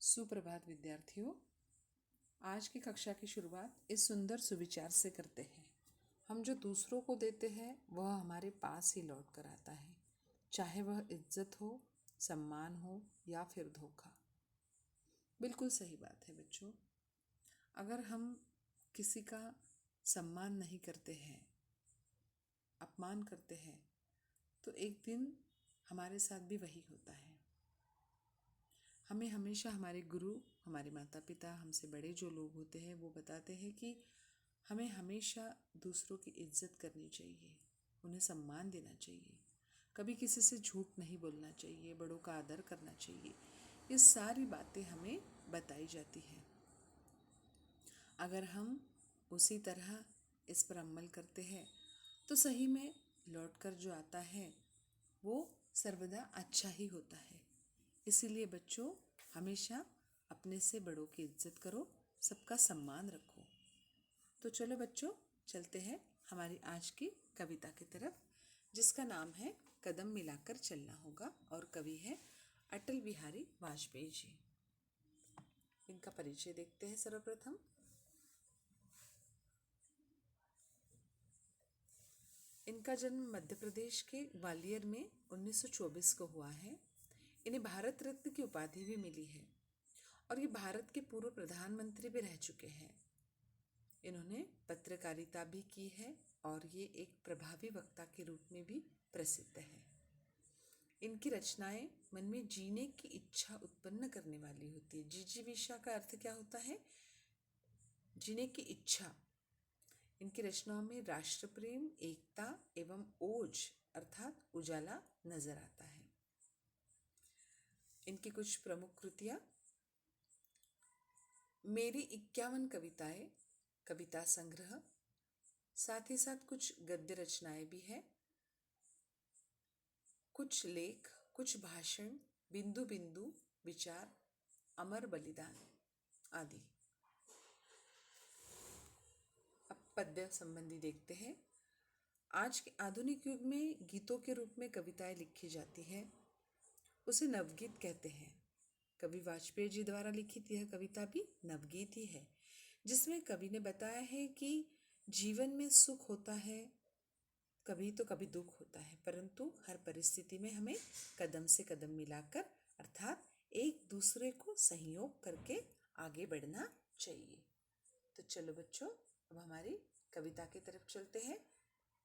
सुप्रभात विद्यार्थियों। आज की कक्षा की शुरुआत इस सुंदर सुविचार से करते हैं। हम जो दूसरों को देते हैं वह हमारे पास ही लौट कर आता है, चाहे वह इज्जत हो, सम्मान हो या फिर धोखा। बिल्कुल सही बात है बच्चों। अगर हम किसी का सम्मान नहीं करते हैं, अपमान करते हैं, तो एक दिन हमारे साथ भी वही होता है। हमें हमेशा हमारे गुरु, हमारे माता पिता, हमसे बड़े जो लोग होते हैं वो बताते हैं कि हमें हमेशा दूसरों की इज्जत करनी चाहिए, उन्हें सम्मान देना चाहिए, कभी किसी से झूठ नहीं बोलना चाहिए, बड़ों का आदर करना चाहिए। ये सारी बातें हमें बताई जाती हैं। अगर हम उसी तरह इस पर अमल करते हैं तो सही में लौटकर जो आता है वो सर्वदा अच्छा ही होता है। इसीलिए बच्चों, हमेशा अपने से बड़ों की इज्जत करो, सबका सम्मान रखो। तो चलो बच्चों, चलते हैं हमारी आज की कविता की तरफ, जिसका नाम है कदम मिलाकर चलना होगा और कवि है अटल बिहारी वाजपेयी जी। इनका परिचय देखते हैं सर्वप्रथम। इनका जन्म मध्य प्रदेश के ग्वालियर में 1924 को हुआ है। इन्हें भारत रत्न की उपाधि भी मिली है और ये भारत के पूर्व प्रधानमंत्री भी रह चुके हैं। इन्होंने पत्रकारिता भी की है और ये एक प्रभावी वक्ता के रूप में भी प्रसिद्ध है। इनकी रचनाएं मन में जीने की इच्छा उत्पन्न करने वाली होती है। जिजीविषा का अर्थ क्या होता है? जीने की इच्छा। इनकी रचनाओं में राष्ट्र प्रेम, एकता एवं ओज अर्थात उजाला नजर आता है। इनकी कुछ प्रमुख कृतियां: मेरी 51 कविताएं, कविता संग्रह, साथ ही साथ कुछ गद्य रचनाएं भी हैं, कुछ लेख, कुछ भाषण, बिंदु बिंदु, विचार, अमर बलिदान आदि। अब पद्य संबंधी देखते हैं। आज के आधुनिक युग में गीतों के रूप में कविताएं लिखी जाती है, उसे नवगीत कहते हैं। कवि वाजपेयी जी द्वारा लिखित यह कविता भी नवगीत ही है, जिसमें कवि ने बताया है कि जीवन में सुख होता है, कभी तो कभी दुख होता है, परंतु हर परिस्थिति में हमें कदम से कदम मिलाकर अर्थात एक दूसरे को सहयोग करके आगे बढ़ना चाहिए। तो चलो बच्चों, अब हमारी कविता की तरफ चलते हैं।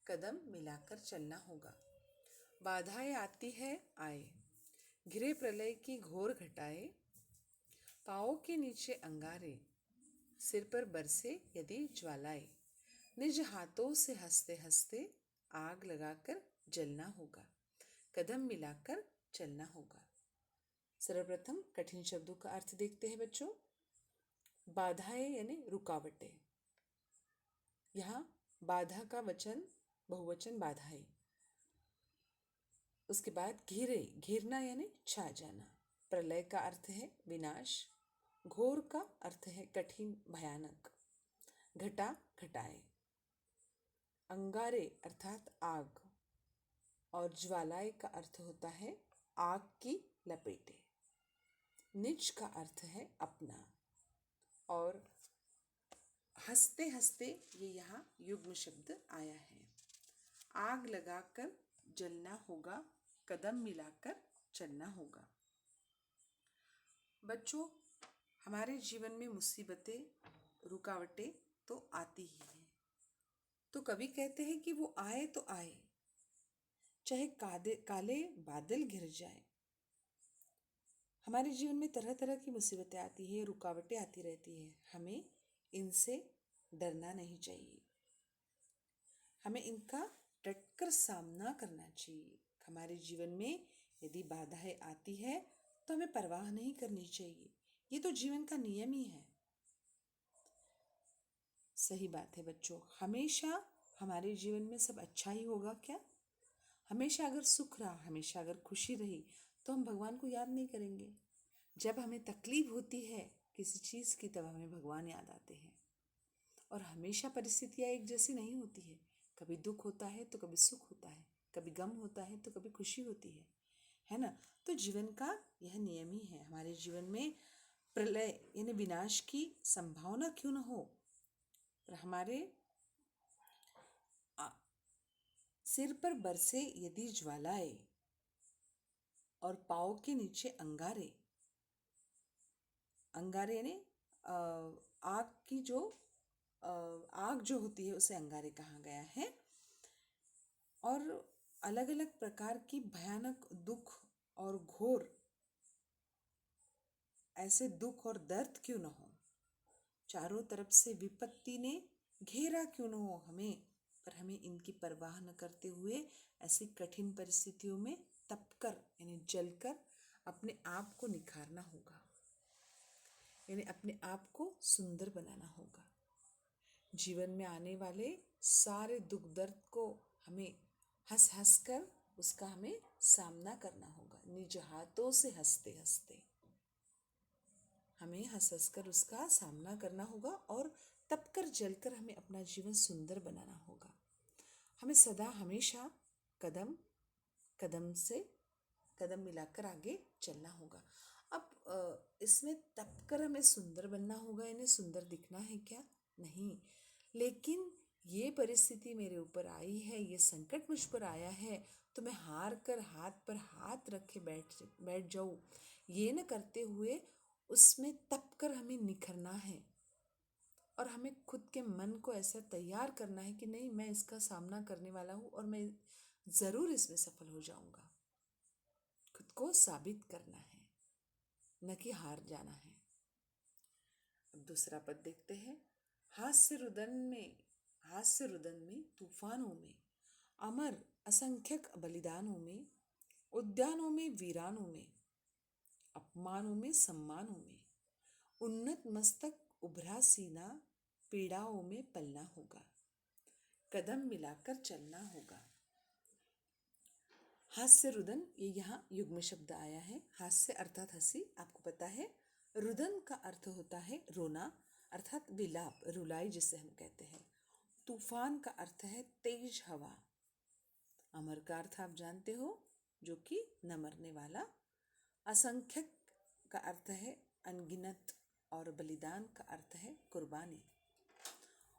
कदम मिलाकर चलना होगा। बाधाएं आती है आए, घिरे प्रलय की घोर घटाए, पाँव के नीचे अंगारे, सिर पर बरसे यदि ज्वालाए, निज हाथों से हंसते हंसते आग लगाकर जलना होगा, कदम मिलाकर चलना होगा। सर्वप्रथम कठिन शब्दों का अर्थ देखते हैं बच्चों। बाधाएं यानी रुकावटें। यहाँ बाधा का वचन बहुवचन बाधाएं। उसके बाद घिरे, घिरना यानी छा जाना। प्रलय का अर्थ है विनाश। घोर का अर्थ है कठिन, भयानक। घटा, घटाए। अंगारे अर्थात आग। और ज्वालाए का अर्थ होता है आग की लपेटे। निज का अर्थ है अपना। और हंसते हंसते ये यहाँ युग्म शब्द आया है। आग लगाकर जलना होगा, कदम मिलाकर चलना होगा। बच्चों, हमारे जीवन में मुसीबतें, रुकावटें तो आती ही हैं। तो कवि कहते हैं कि वो आए तो आए, चाहे काले बादल घिर जाए। हमारे जीवन में तरह तरह की मुसीबतें आती है, रुकावटें आती रहती है। हमें इनसे डरना नहीं चाहिए, हमें इनका डटकर सामना करना चाहिए। हमारे जीवन में यदि बाधाएं आती है तो हमें परवाह नहीं करनी चाहिए, ये तो जीवन का नियम ही है। सही बात है बच्चों, हमेशा हमारे जीवन में सब अच्छा ही होगा क्या? हमेशा अगर सुख रहा, हमेशा अगर खुशी रही तो हम भगवान को याद नहीं करेंगे। जब हमें तकलीफ होती है किसी चीज़ की, तब हमें भगवान याद आते हैं। और हमेशा परिस्थितियाँ एक जैसी नहीं होती है, कभी दुख होता है तो कभी सुख होता है, कभी गम होता है तो कभी खुशी होती है ना? तो जीवन का यह नियम ही है। हमारे जीवन में प्रलय यानी विनाश की संभावना क्यों न हो, पर हमारे सिर पर बरसे यदि ज्वालाएं और पाँव के नीचे अंगारे, अंगारे यानी आग की जो आग जो होती है उसे अंगारे कहा गया है, और अलग अलग प्रकार की भयानक दुख और घोर ऐसे दुख और दर्द क्यों न हो, चारों तरफ से विपत्ति ने घेरा क्यों न हो हमें, पर हमें इनकी परवाह न करते हुए ऐसी कठिन परिस्थितियों में तपकर यानी जलकर अपने आप को निखारना होगा, यानी अपने आप को सुंदर बनाना होगा। जीवन में आने वाले सारे दुख दर्द को हमें हंस हंस कर उसका हमें सामना करना होगा, निज हाथों से हंसते हंसते हमें हंस हंस कर उसका सामना करना होगा, और तप कर जलकर हमें अपना जीवन सुंदर बनाना होगा। हमें सदा हमेशा कदम कदम से कदम मिलाकर आगे चलना होगा। अब इसमें तप कर हमें सुंदर बनना होगा, यानी सुंदर दिखना है क्या? नहीं, लेकिन ये परिस्थिति मेरे ऊपर आई है, ये संकट मुझ पर आया है, तो मैं हार कर हाथ पर हाथ रखे बैठ जाऊं, ये न करते हुए उसमें तप कर हमें निखरना है, और हमें खुद के मन को ऐसा तैयार करना है कि नहीं, मैं इसका सामना करने वाला हूँ और मैं ज़रूर इसमें सफल हो जाऊंगा। खुद को साबित करना है, न कि हार जाना है। अब दूसरा पद देखते हैं। हास्य रुदन में तूफानों में, अमर असंख्यक बलिदानों में, उद्यानों में वीरानों में, अपमानों में सम्मानों में, उन्नत मस्तक उभरा सीना, पीड़ाओं में पलना होगा, कदम मिलाकर चलना होगा। हास्य रुदन, ये यहाँ युग्म शब्द आया है। हास्य अर्थात हंसी, आपको पता है। रुदन का अर्थ होता है रोना, अर्थात विलाप, रुलाई जिसे हम कहते हैं। तूफान का अर्थ है तेज हवा। अमर का अर्थ आप जानते हो, जो कि न मरने वाला। असंख्यक का अर्थ है अनगिनत, और बलिदान का अर्थ है कुर्बानी।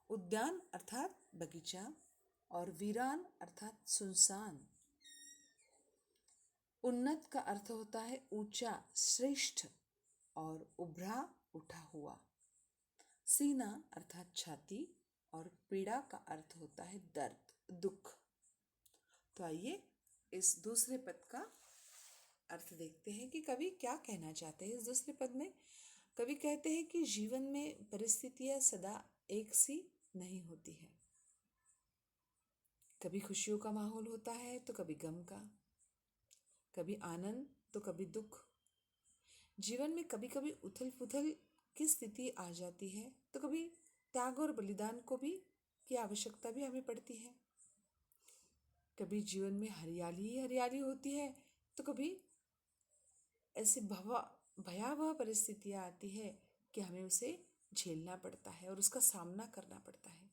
उद्यान अर्थात बगीचा, और वीरान अर्थात सुनसान। उन्नत का अर्थ होता है ऊंचा, श्रेष्ठ, और उभरा, उठा हुआ। सीना अर्थात छाती, और पीड़ा का अर्थ होता है दर्द, दुख। तो आइए इस दूसरे पद का अर्थ देखते हैं कि कवि क्या कहना चाहते हैं। इस दूसरे पद में कवि कहते हैं कि जीवन में परिस्थितियां सदा एक सी नहीं होती है। कभी खुशियों का माहौल होता है तो कभी गम का, कभी आनंद तो कभी दुख। जीवन में कभी कभी उथल पुथल की स्थिति आ जाती है, तो कभी त्याग और बलिदान को भी की आवश्यकता भी हमें पड़ती है। कभी जीवन में हरियाली ही हरियाली होती है, तो कभी ऐसी भयावह परिस्थितियां आती है कि हमें उसे झेलना पड़ता है और उसका सामना करना पड़ता है।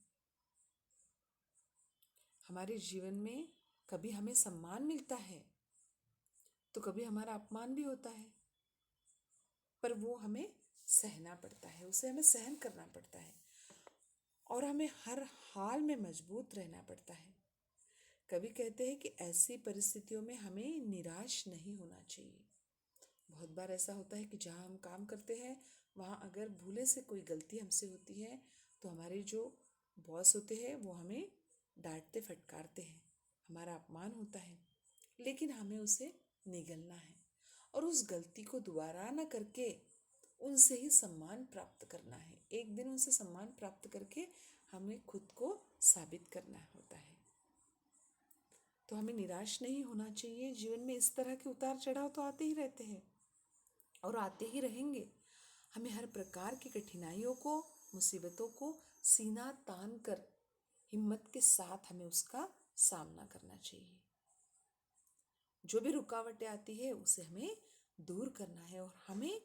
हमारे जीवन में कभी हमें सम्मान मिलता है तो कभी हमारा अपमान भी होता है, पर वो हमें सहना पड़ता है, उसे हमें सहन करना पड़ता है, और हमें हर हाल में मजबूत रहना पड़ता है। कवि कहते हैं कि ऐसी परिस्थितियों में हमें निराश नहीं होना चाहिए। बहुत बार ऐसा होता है कि जहाँ हम काम करते हैं वहाँ अगर भूले से कोई गलती हमसे होती है तो हमारे जो बॉस होते हैं वो हमें डांटते फटकारते हैं, हमारा अपमान होता है, लेकिन हमें उसे निगलना है और उस गलती को दोबारा न करके उनसे ही सम्मान प्राप्त करना है। एक दिन उनसे सम्मान प्राप्त करके हमें खुद को साबित करना होता है। तो हमें निराश नहीं होना चाहिए। जीवन में इस तरह के उतार चढ़ाव तो आते ही रहते हैं और आते ही रहेंगे। हमें हर प्रकार की कठिनाइयों को, मुसीबतों को सीना तान कर हिम्मत के साथ हमें उसका सामना करना चाहिए। जो भी रुकावटें आती है उसे हमें दूर करना है और हमें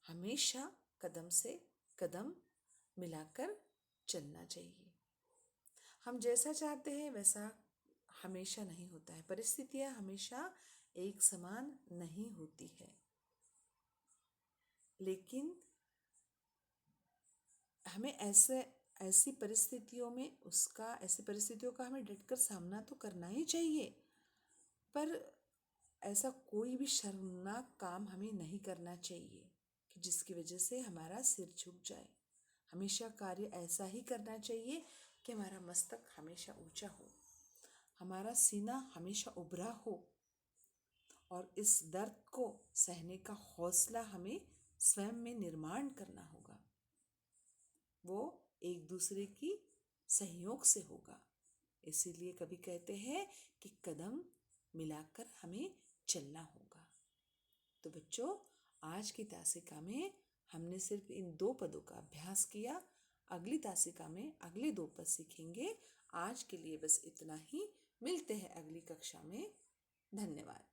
हमेशा कदम से कदम मिलाकर चलना चाहिए। हम जैसा चाहते हैं वैसा हमेशा नहीं होता है, परिस्थितियां हमेशा एक समान नहीं होती है। लेकिन हमें ऐसी परिस्थितियों का हमें डटकर सामना तो करना ही चाहिए, पर ऐसा कोई भी शर्मनाक काम हमें नहीं करना चाहिए कि जिसकी वजह से हमारा सिर झुक जाए। हमेशा कार्य ऐसा ही करना चाहिए कि हमारा मस्तक हमेशा ऊंचा हो, हमारा सीना हमेशा उभरा हो, और इस दर्द को सहने का हौसला हमें स्वयं में निर्माण करना होगा। वो एक दूसरे की सहयोग से होगा। इसीलिए कभी कहते हैं कि कदम मिलाकर हमें चलना होगा। तो बच्चों, आज की तासिका में हमने सिर्फ इन 2 पदों का अभ्यास किया। अगली तासिका में अगले 2 पद सीखेंगे। आज के लिए बस इतना ही। मिलते हैं अगली कक्षा में। धन्यवाद।